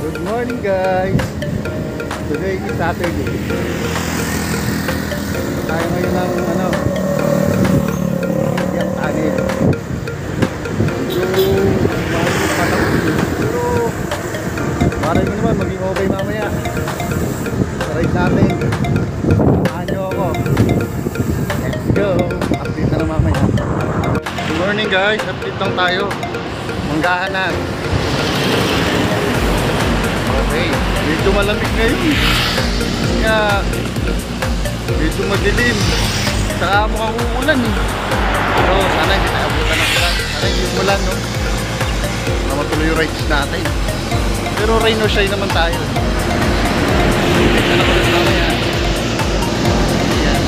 Good morning guys. Today is Saturday. Tayo ngayon ng yung tunnel. Yung pero parang mo naman maging okay mamaya. Ride natin. Samahan nyo ako. Let's go. Update na lang mamaya. Good morning guys. Update lang tayo. Manggahanan. Okay, medyo malamig ngayon. Kaya medyo madilim. Saka mukhang uulan eh. Pero sana hindi tayo abutan ng ulan. Sana hindi umulan, no? Para matuloy yung rides natin. Pero rain or shine naman tayo. Ito na kulit naman yan. Ayan.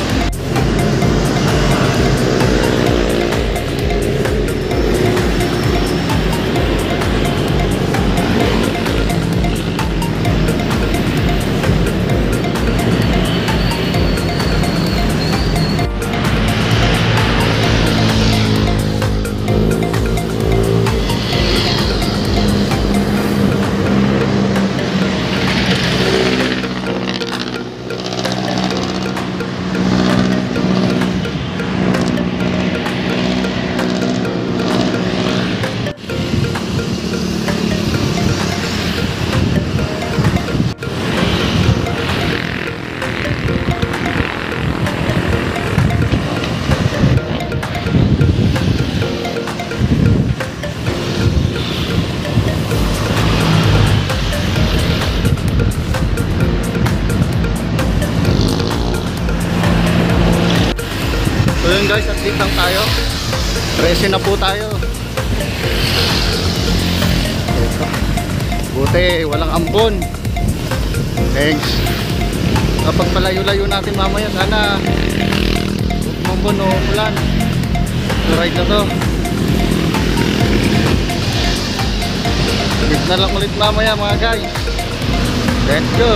So yun guys, update lang tayo. 13 na po tayo. Ito. Buti, walang ambon. Thanks. Kapag palayo-layo natin mamaya, sana huwag mambon o ulan. So ride na to. Update na lang ulit mamaya mga guys. Let's go!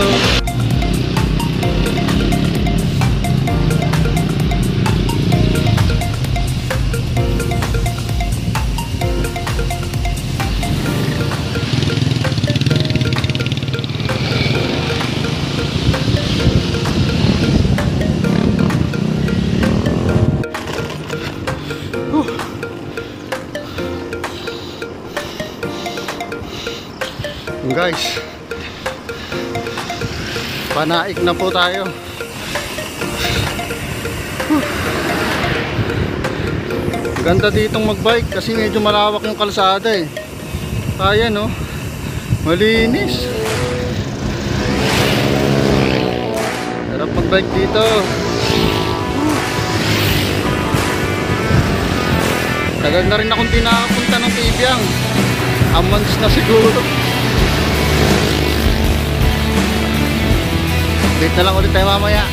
Guys, panaik na po tayo. Ganda ditong magbike kasi medyo malawak yung kalsada eh. Kaya no, malinis. Sarap magbike dito. Tagal na rin akong tinakapunta ng Tibyang. A months na siguro. Update na lang ulit tayo mamaya.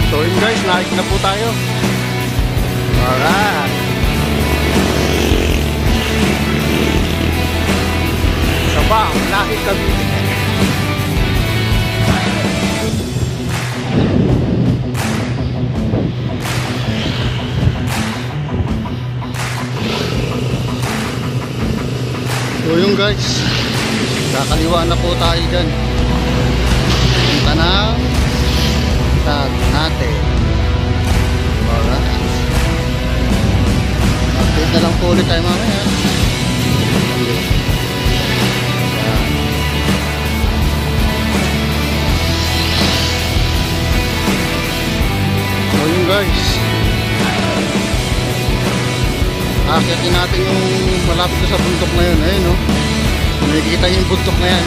So yun guys, naik na po tayo. Alright. Sabang, naik kami. So yun guys, kakaliwa na po tayo dyan. Punta na natin. Alright. Update na lang po ulit tayo mamaya. Ayan. Aakyatin natin yung malapit na sa bundok na yun. Ayun, no? Nakikita niyo yung bundok na yan.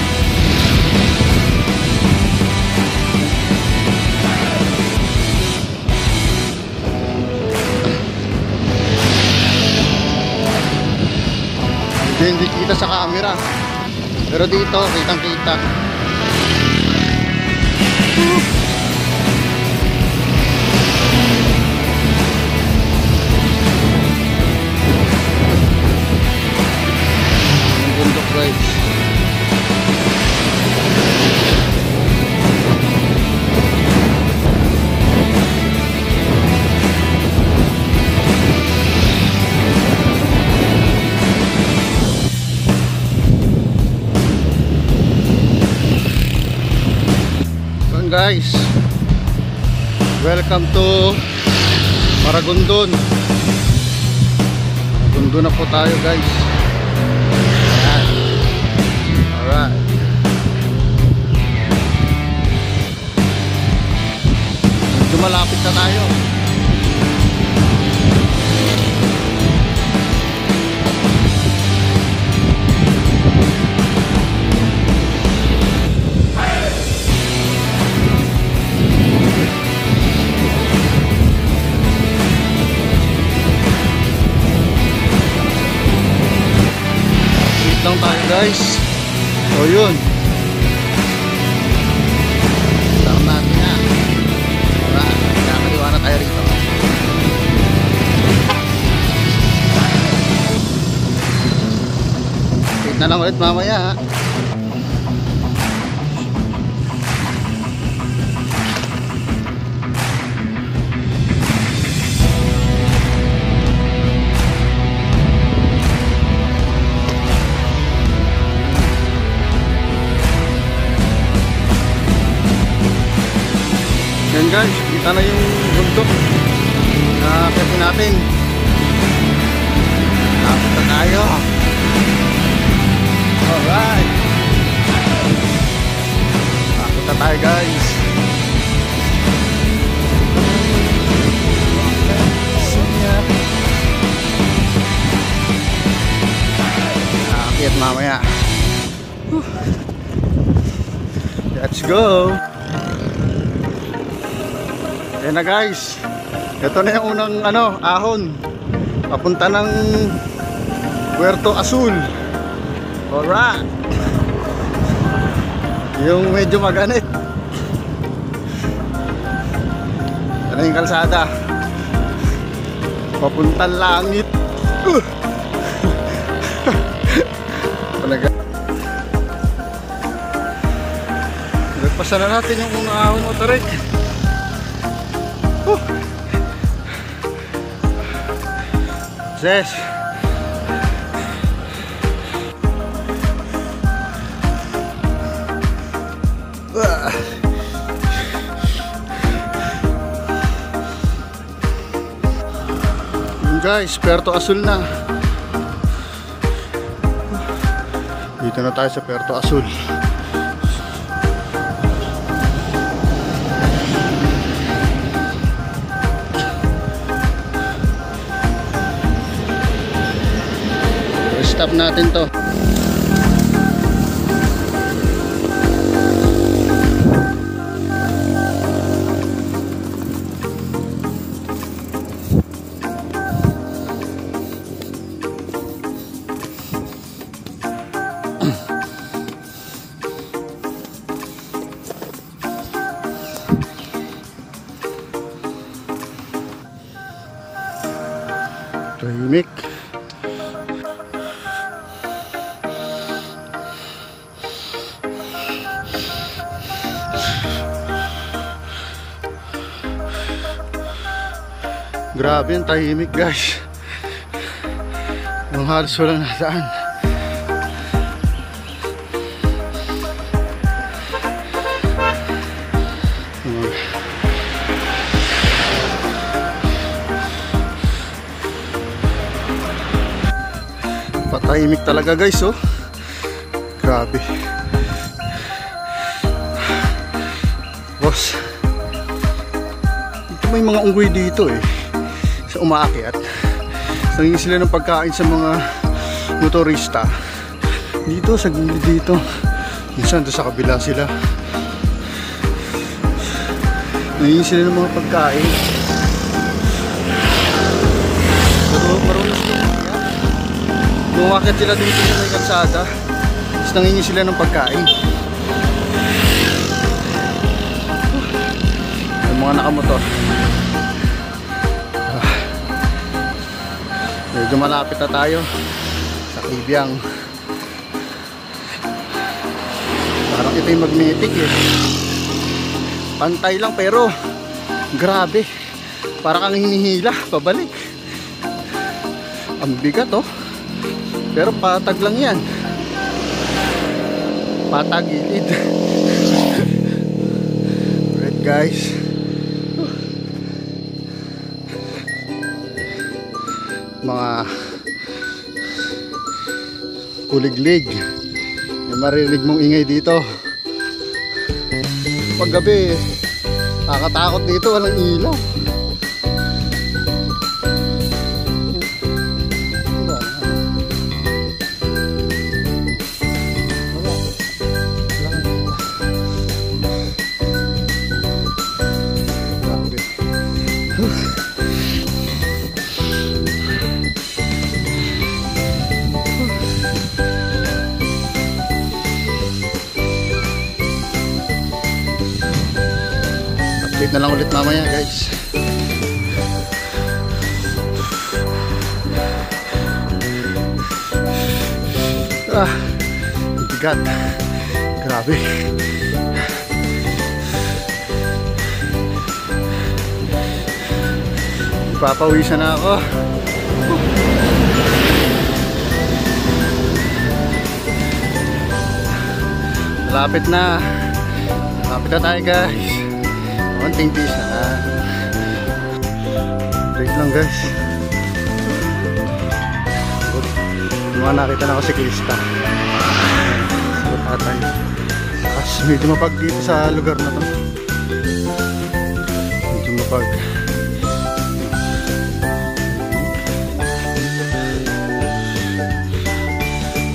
Hindi kita sa camera, pero dito kitang kita. Ang bundok guys. Guys, welcome to Maragondon. Maragondon na po tayo guys. Ayan. Alright. Medyo malapit na tayo. Lang tayo guys. So yun, lang natin na. Nakakaliwa na tayo rito. Wait na lang ulit mamaya ha. Yan guys, kita na yung bundok. Nakakita natin. Nakakita na tayo. Alright. Nakakita tayo guys. Nakakit mamaya. Let's go. Yan na guys, ito na yung unang ahon papunta ng Puerto Azul. Alright, yung medyo maganit. Yan na yung kalsada papuntang langit. Nagpasa na natin yung unang ahon mo tarik. Yes. Yun guys, Puerto Azul na. Dito na tayo sa Puerto Azul. Stop natin to. Tahimik. Grabe yung tahimik guys. Yung halos walang nasaan. Patahimik talaga guys, oh. Grabe. Boss, dito may mga unggoy dito eh. Sa umaakyat. Nangingi sila ng pagkain sa mga motorista. Dito, sa gilid dito. Minsan doon sa kabila sila. Nangingi sila ng mga pagkain. Pero marunong sila umakyat. Umakyat sila dito sa may kalsada. Tapos nangingi sila ng pagkain. Yung mga nakamotor. Medyo malapit na tayo sa Kibyang. Parang ito yung magnetic eh. Pantay lang pero grabe. Parang kang hinihila pabalik. Ang bigat oh. Pero patag lang yan. Patagilid. Alright guys. Mga kuliglig. Yung marinig mong ingay dito. Pag gabi, nakakatakot dito, walang ilaw. Update na lang ulit mamaya guys. Bigat. Grabe. Ipapawisan na ako. Malapit na. Malapit na tayo guys. Konting piece na. Break lang guys. Mga nakita na ako si Krista. Sutatan. Tapos medyo mapag dito sa lugar na to. Medyo mapag.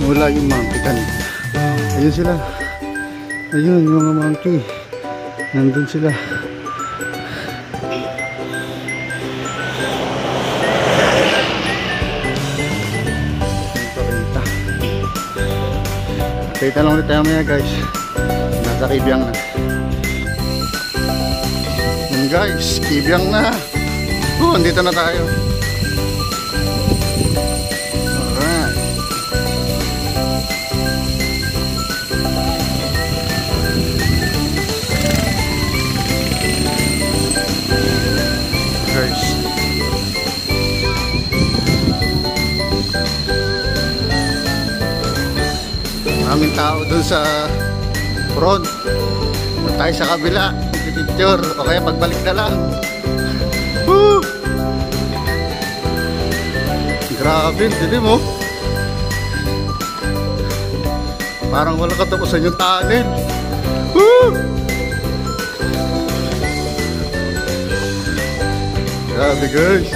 Wala yung monkey kanina. Ayun sila. Ayun yung mga monkey. Nandun sila. Kita lang ulit tayo maya guys. Nasa Kibyang na. Yun guys, Kibyang na. Andito na tayo. Alright. Guys. Maraming tao dun sa front. Tayo sa kabila, picture o kaya pagbalik na lang. Woo! Grabe, hindi mo. Parang wala katapusan yung tunnel. Woo! Grabe guys.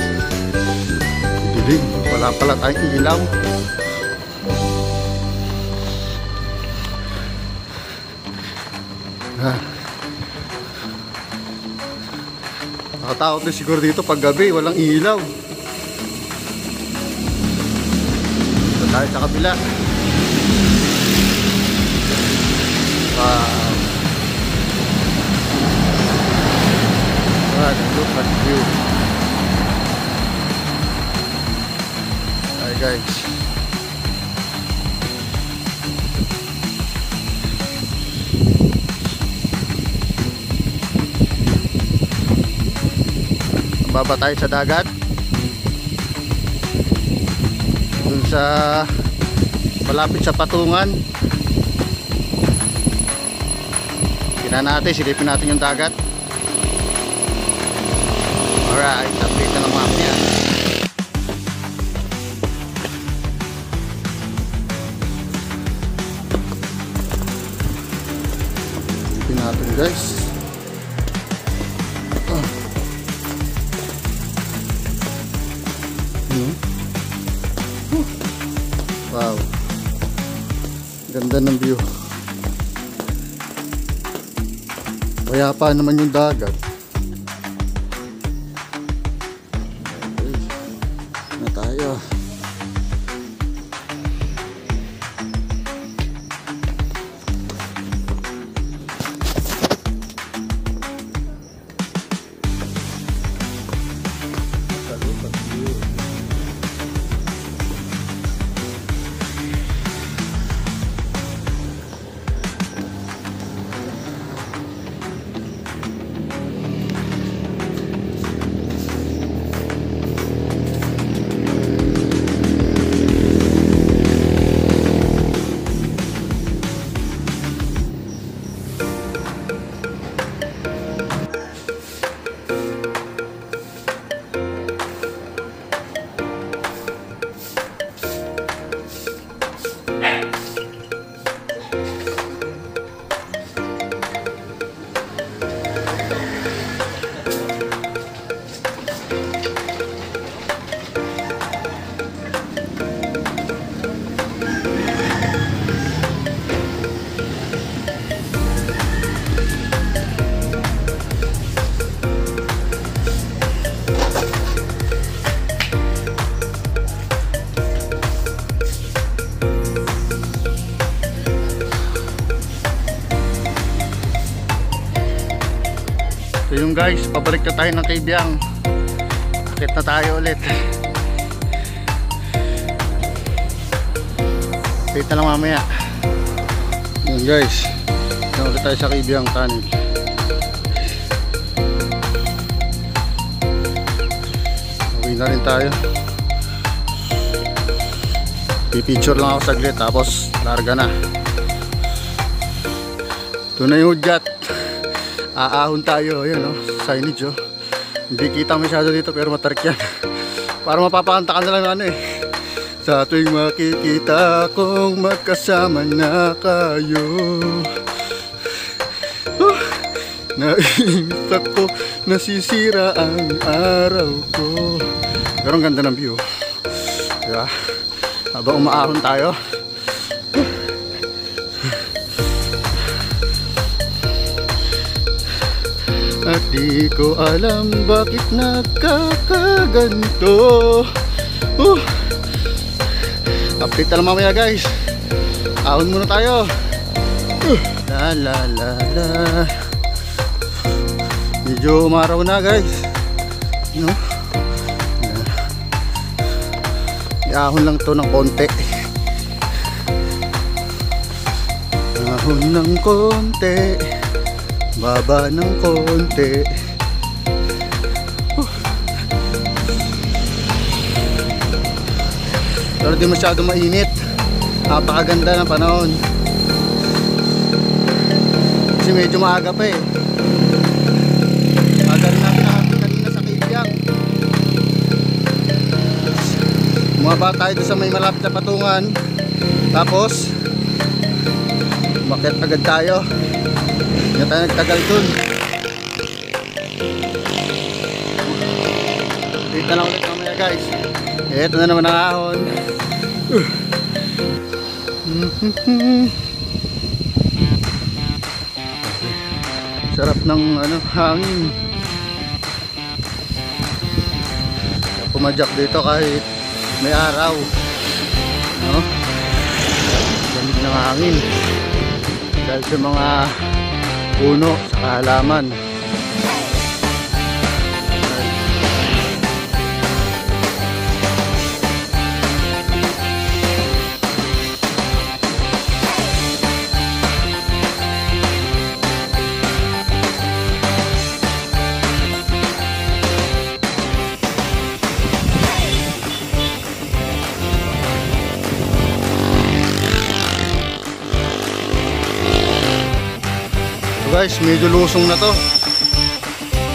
Dilim, wala pala tayong ilaw. Nakatakot din siguro dito pag gabi, walang ilaw. Ito tayo sa kabila. Wow. Look at view. Hi guys. Baba tayo sa dagat dun sa malapit sa patungan. Tingnan natin, silipin natin yung dagat. Alright, update na ng map niya. Silipin natin guys. Wow. Ganda ng view. Kaya pa naman yung dagat. Okay. Na tayo. So yung guys, pabalik na tayo ng Kabyang. Akit na tayo ulit. Wait na lang mamaya. Yun guys, ulit tayo sa Kabyang Tunnel. Uwi na rin tayo. Pipicture lang ako saglit tapos larga na. Ito na yung hudyat. Aahon tayo, ayan o, signage o. Hindi kita masyado dito pero matarik yan. Para mapapakanta ka na lang ano eh. Sa tuwing makikita kong magkasama na kayo, nainis ako, nasisira ang araw ko. Pero ang ganda ng view, diba? Habang umaahon tayo. At di ko alam bakit nagkakaganto. Update na lang mamaya guys. Ahon muna tayo. La la la la. Medyo umaraw na guys, no? Iahon lang to ng konti. Ahon ng konti, baba ng konti. Pero di masyado mainit. Napakaganda ng panahon. Kasi medyo maaga pa eh. Maaga rin natin nakapit kanina sa Kabyang. Bumaba tayo doon sa may malapit na patungan. Tapos umakyat agad tayo. Hindi tayo nagtagal dun. Dito na ulit mamaya guys. Ito na naman ang ahon. Sarap ng ano, hangin. Pumadyak dito kahit may araw, no? Lamig ng hangin dahil sa mga puno sa halaman. Guys, medyo lusong na to.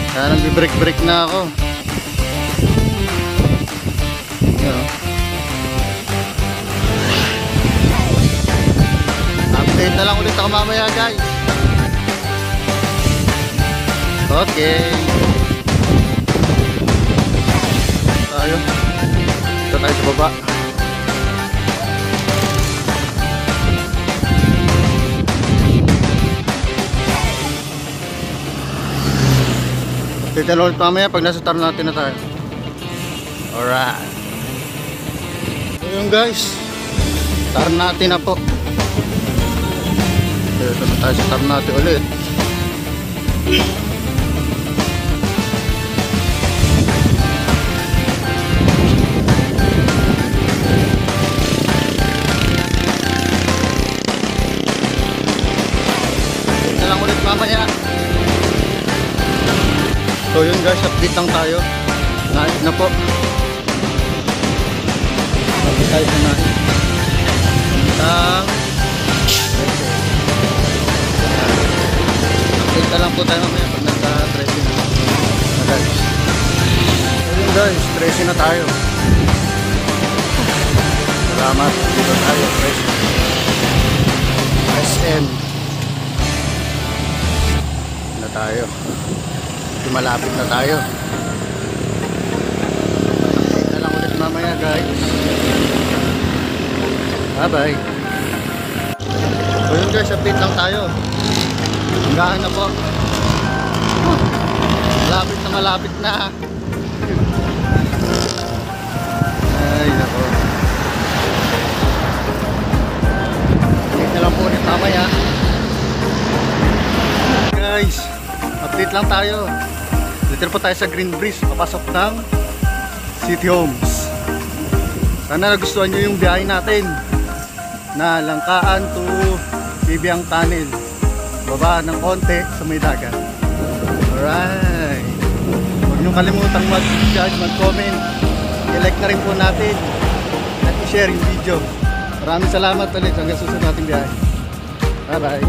Kaya nagbi-break na ako. Yan. Update na lang ulit ako mamaya guys. Okay. Tayo. Ito tayo sa baba. Titignan ulit mamaya pag nasa Ternate na tayo. Alright. So yun guys, Ternate na po. Dito na tayo sa Ternate ulit. Ito lang ulit mamaya. So yun guys, update lang tayo. Naik na po. Update tayo sa naik. Update na lang po tayo mamaya pag nasa 13 na guys. So yun guys, 13 na tayo. Salamat. Dito tayo, 13. SM na tayo. Malapit na tayo. Update na lang ulit mamaya guys. Bye bye. So yun guys, update lang tayo. Hanggaan na po. Malapit na malapit na. Ay nako. Update na lang po ulit mamaya. Guys, update lang tayo. Dito po tayo sa Green Breeze, papasok ng City Homes. Sana nagustuhan nyo yung biyahe natin na Langkaan to Bibiang Tunnel. Baba ng konti sa may dagat. Alright. Huwag nyo kalimutang mag-judge, mag-comment. I-like na rin po natin at i-share yung video. Maraming salamat ulit hanggang susunod nating biyahe. Bye bye.